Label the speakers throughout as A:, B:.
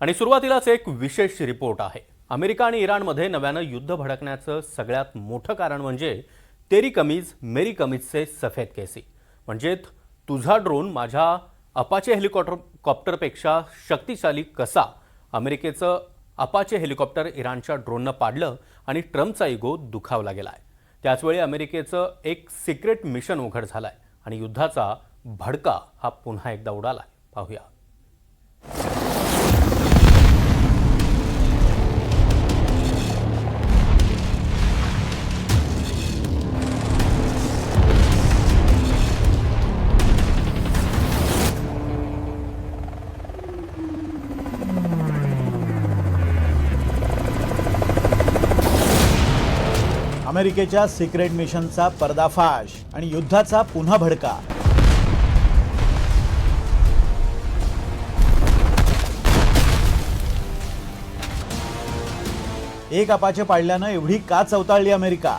A: आणि सुरुवातीलाच एक विशेष रिपोर्ट आहे। अमेरिका आणि इराणमध्ये नव्यानं युद्ध भडकण्याचं सगळ्यात मोठं कारण म्हणजे तेरी कमीज मेरी कमीजचे सफेद केसी। म्हणजे तुझा ड्रोन माझ्या अपाचे हेलिकॉप्टरपेक्षा शक्तिशाली कसा। अमेरिकेचं अपाचे हेलिकॉप्टर इराणच्या ड्रोननं पाडलं आणि ट्रम्पचा इगो दुखावला गेलाय। त्याचवेळी अमेरिकेचं एक सिक्रेट मिशन उघड झालंय आणि युद्धाचा भडका हा पुन्हा एकदा उडालाय। पाहूया।
B: अमेरिकेच्या सिक्रेट मिशनचा पर्दाफाश आणि युद्धाचा पुन्हा भडका। एक अपाचे पाडल्यानं एवढी का चवताळली अमेरिका?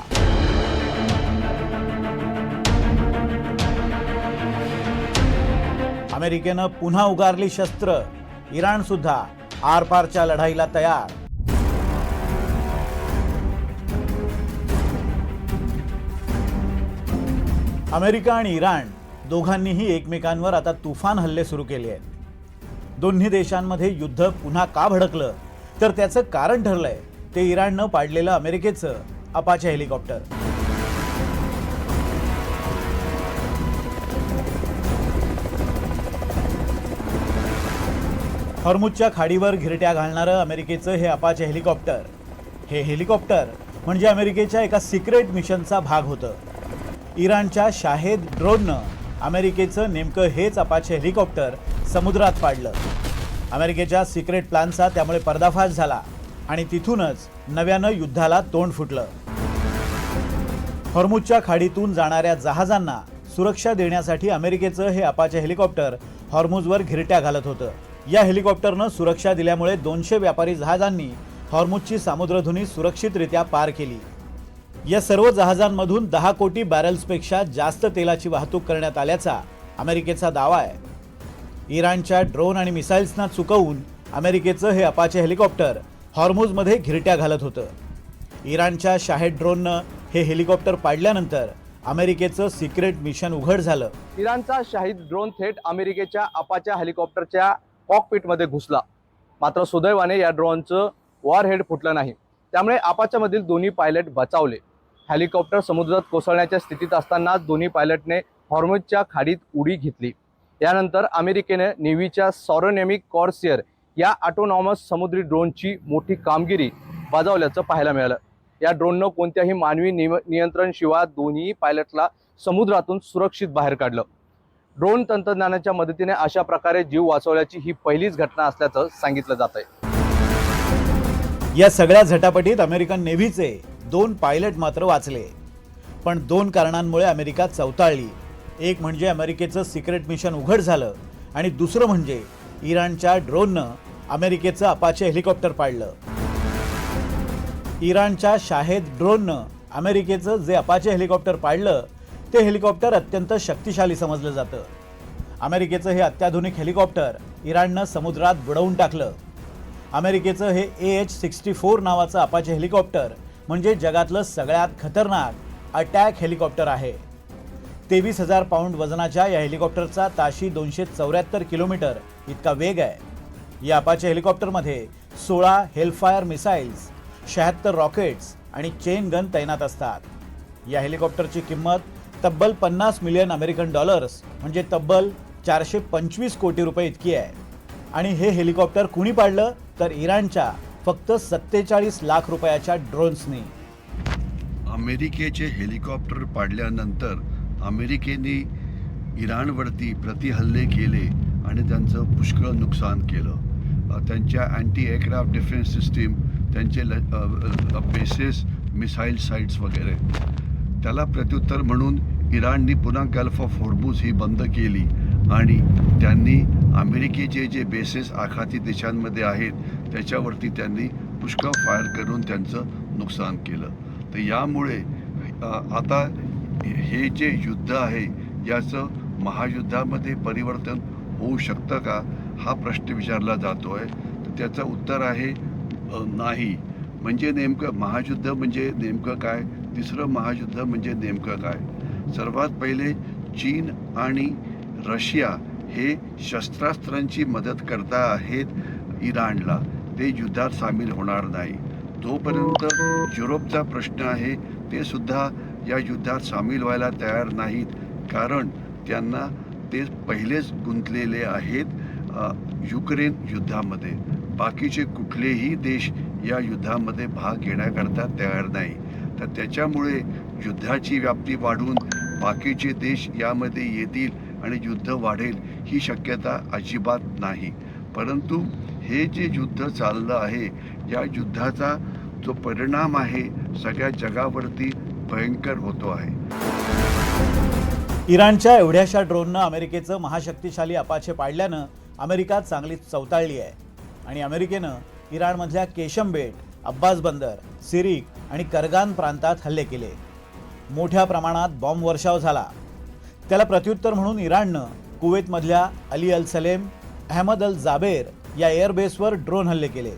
B: अमेरिकेनं पुन्हा उगारली शस्त्र। इराण सुद्धा आरपारच्या लढाईला तयार। अमेरिका आणि इराण दोघांनीही एकमेकांवर आता तुफान हल्ले सुरू केले आहेत। दोन्ही देशांमध्ये युद्ध पुन्हा का भडकलं तर त्याचं कारण ठरलंय ते इराणनं पाडलेलं अमेरिकेचं अपाचे हेलिकॉप्टर। हॉर्मुझच्या खाडीवर घिरट्या घालणारं अमेरिकेचं हे अपाचे हेलिकॉप्टर, हे हेलिकॉप्टर म्हणजे अमेरिकेच्या एका सिक्रेट मिशनचा भाग होतं। इराणच्या शाहेद ड्रोननं अमेरिकेचं नेमकं हेच अपाचे हेलिकॉप्टर समुद्रात पाडलं। अमेरिकेच्या सिक्रेट प्लॅनचा त्यामुळे पर्दाफाश झाला आणि तिथूनच नव्यानं युद्धाला तोंड फुटलं। हॉर्मुझच्या खाडीतून जाणाऱ्या जहाजांना सुरक्षा देण्यासाठी अमेरिकेचं हे अपाचे हेलिकॉप्टर हॉर्मुझवर घिरट्या घालत होतं। या हेलिकॉप्टरनं सुरक्षा दिल्यामुळे 200 व्यापारी जहाजांनी हॉर्मुझची सामुद्रधुनी सुरक्षितरित्या पार केली। या सर्व जहाजांमधून 10 कोटी बॅरल्सपेक्षा जास्त तेलाची वाहतूक करण्यात आल्याचा अमेरिकेचा दावा आहे। इराणच्या ड्रोन आणि मिसाईल्सना चुकवून अमेरिकेचं हे अपाचे हेलिकॉप्टर हॉर्मुझमध्ये घिरट्या घालत होतं। इराणच्या शाहेद ड्रोननं हे हेलिकॉप्टर पाडल्यानंतर अमेरिकेचं सिक्रेट मिशन उघड झालं।
C: इराणचा शाहीद ड्रोन थेट अमेरिकेच्या अपाच्या हेलिकॉप्टरच्या कॉकपिटमध्ये घुसला। मात्र सुदैवाने या ड्रोनचं वॉरहेड फुटलं नाही, त्यामुळे अपाच्यामधील दोन्ही पायलट बचावले। हेलिकॉप्टर समुद्रात कोसळण्याच्या स्थितीत असताना दोन्ही पायलटने हॉर्मुझच्या खाडीत उडी घेतली। यानंतर अमेरिकेने नेव्हीच्या सॉरोनेमिक कॉर्सियर या ऑटोनॉमस समुद्री ड्रोनची मोठी कामगिरी बजावल्याचं पाहायला मिळालं। या ड्रोननं कोणत्याही मानवी नियंत्रणशिवाय दोन्ही पायलटला समुद्रातून सुरक्षित बाहेर काढलं। ड्रोन तंत्रज्ञानाच्या मदतीने अशा प्रकारे जीव वाचवल्याची ही पहिलीच घटना असल्याचं सांगितलं जात आहे।
B: या सगळ्या झटापटीत अमेरिकन नेव्हीचे 2 पायलट मात्र वाचले, पण 2 कारणांमुळे अमेरिका चवताळली। एक म्हणजे अमेरिकेचं सिक्रेट मिशन उघड झालं आणि दुसरं म्हणजे इराणच्या ड्रोननं अमेरिकेचं अपाचे हेलिकॉप्टर पाडलं। इराणच्या शाहेद ड्रोननं अमेरिकेचं जे अपाचे हेलिकॉप्टर पाडलं ते हेलिकॉप्टर अत्यंत शक्तिशाली समजलं जातं। अमेरिकेचं हे अत्याधुनिक हेलिकॉप्टर इराणनं समुद्रात बुडवून टाकलं। अमेरिकेचं हे AH-64 नावाचं अपाचे हेलिकॉप्टर म्हणजे जगातलं सगळ्यात खतरनाक अटॅक हेलिकॉप्टर आहे। 23,000 पाऊंड वजनाच्या या हेलिकॉप्टरचा ताशी 274 किलोमीटर इतका वेग आहे। या अपाचे हेलिकॉप्टरमध्ये 16 हेलफायर मिसाईल्स, 76 रॉकेट्स आणि चेन गन तैनात असतात। या हेलिकॉप्टरची किंमत तब्बल 50 मिलियन अमेरिकन डॉलर्स म्हणजे तब्बल 425 कोटी रुपये इतकी आहे। आणि हे हेलिकॉप्टर कुणी पाडलं तर इराणच्या फक्त 47 लाख रुपयाच्या ड्रोन्सनी।
D: अमेरिकेचे हेलिकॉप्टर पाडल्यानंतर अमेरिकेने इराणवरती प्रतिहल्ले केले आणि त्यांचं पुष्कळ नुकसान केलं। त्यांच्या अँटी एअरक्राफ्ट डिफेन्स सिस्टीम, त्यांचे बेसेस, मिसाईल साईट्स वगैरे, त्याला प्रत्युत्तर म्हणून इराणनी पुन्हा गल्फ ऑफ हॉर्मुझ ही बंद केली आणि त्यांनी अमेरिकेचे जे बेसेस आखाती देशांमध्ये आहेत त्याच्यावरती त्यांनी पुष्कळ फायर करून त्यांचं नुकसान केलं। तर यामुळे आता हे जे युद्ध आहे याचं महायुद्धामध्ये परिवर्तन होऊ शकतं का हा प्रश्न विचारला जातोय। त्याचं उत्तर आहे नाही. म्हणजे नेमकं महायुद्ध म्हणजे नेमकं काय, तिसरं महायुद्ध म्हणजे नेमकं काय. सर्वात पहिले चीन आणि रशिया हे शस्त्रास्त्रांची मदत करता आहेत इराणला. ते युद्धात सामील होणार नाही. तोपर्यंत युरोपचा प्रश्न आहे, ते सुद्धा या युद्धात सामील व्हायला तयार नाहीत, कारण त्यांना ते पहिलेच गुंतलेले आहेत युक्रेन युद्धामध्ये. बाकीचे कुठलेही देश या युद्धामध्ये भाग घेण्याकरता तयार नाही. तर त्याच्यामुळे युद्धाची व्याप्ती वाढून बाकीचे देश यामध्ये येतील आणि युद्ध वाढेल ही शक्यता अजिबात नाही. परंतु हे जे युद्ध चाललं आहे, या युद्धाचा जो परिणाम आहे सगळ्या जगावरती भयंकर होतो आहे.
B: इराणच्या एवढ्याशा ड्रोननं अमेरिकेचं महाशक्तिशाली अपाचे पाडल्यानं अमेरिका चांगलीच चवताळली आहे आणि अमेरिकेनं इराणमधल्या केशम बेट, अब्बास बंदर, सिरिक आणि करगान प्रांतात हल्ले केले. मोठ्या प्रमाणात बॉम्ब वर्षाव झाला. त्याला प्रत्युत्तर म्हणून इराणनं कुवेतमधल्या अली अल सलेम, अहमद अल जाबेर या एअरबेसवर ड्रोन हल्ले केले.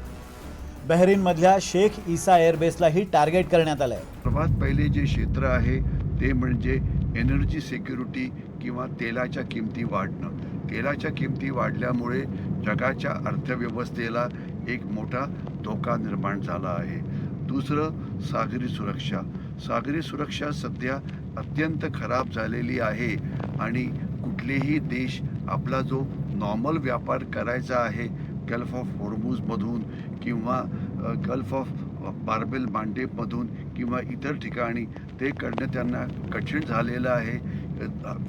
B: बहरीनमधल्या शेख ईसा एअरबेसलाही टार्गेट करण्यात आलंय.
D: सर्वात पहिले जे क्षेत्र आहे ते म्हणजे एनर्जी सिक्युरिटी किंवा तेलाच्या किमती वाढणं. तेलाच्या किमती वाढल्यामुळे जगाच्या अर्थव्यवस्थेला एक मोठा धोका निर्माण झाला आहे. दुसरं सागरी सुरक्षा. सागरी सुरक्षा सध्या अत्यंत खराब झालेली आहे आणि कुठलेही देश आपला जो नॉर्मल व्यापार करायचा आहे गल्फ ऑफ होर्मुझमधून किंवा गल्फ ऑफ बार्बेल मांडेपमधून किंवा इतर ठिकाणी ते करणं त्यांना कठीण झालेलं आहे.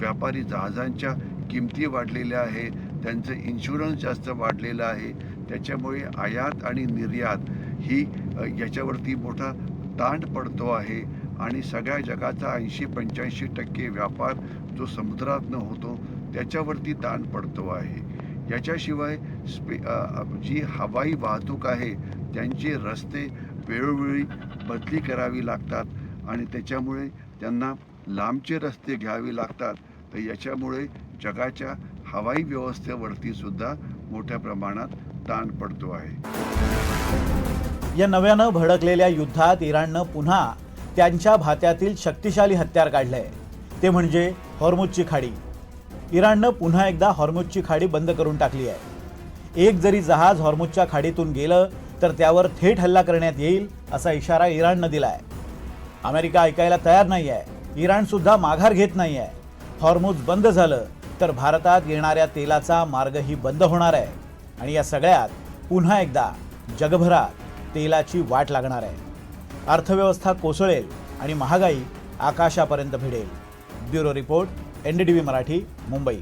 D: व्यापारी जहाजांच्या किमती वाढलेल्या आहे, त्यांचं इन्शुरन्स जास्त वाढलेलं आहे. त्याच्यामुळे आयात आणि निर्यात ही याच्यावरती मोठा ताण पडतो आहे आणि सगळ्या जगाचा 80-85% व्यापार जो समुद्रातनं होतो त्याच्यावरती ताण पडतो आहे. याच्याशिवाय जी हवाई वाहतूक आहे त्यांचे रस्ते वेळोवेळी बदली करावी लागतात आणि त्याच्यामुळे त्यांना लांबचे रस्ते घ्यावे लागतात. तर याच्यामुळे जगाच्या हवाई व्यवस्थेवरती सुद्धा मोठ्या प्रमाणात ताण पडतो आहे.
B: या नव्यानं भडकलेल्या युद्धात इराणनं पुन्हा त्यांच्या भात्यातील शक्तिशाली हत्यार काढलंय, ते म्हणजे हॉर्मुझची खाडी. इराणनं पुन्हा एकदा हॉर्मुझची खाडी बंद करून टाकली आहे. एक जरी जहाज हॉर्मुझच्या खाडीतून गेलं तर त्यावर थेट हल्ला करण्यात येईल असा इशारा इराणनं दिलाय. अमेरिका ऐकायला तयार नाही आहे. इराण सुद्धा माघार घेत नाही आहे. हॉर्मुझ बंद झालं तर भारतात येणाऱ्या तेलाचा मार्गही बंद होणार आहे आणि या सगळ्यात पुन्हा एकदा जगभरात तेलाची वाट लागणार आहे. अर्थव्यवस्था कोसळेल आणि महागाई आकाशापर्यंत भिडेल. Bureau report, NDTV Marathi, Mumbai.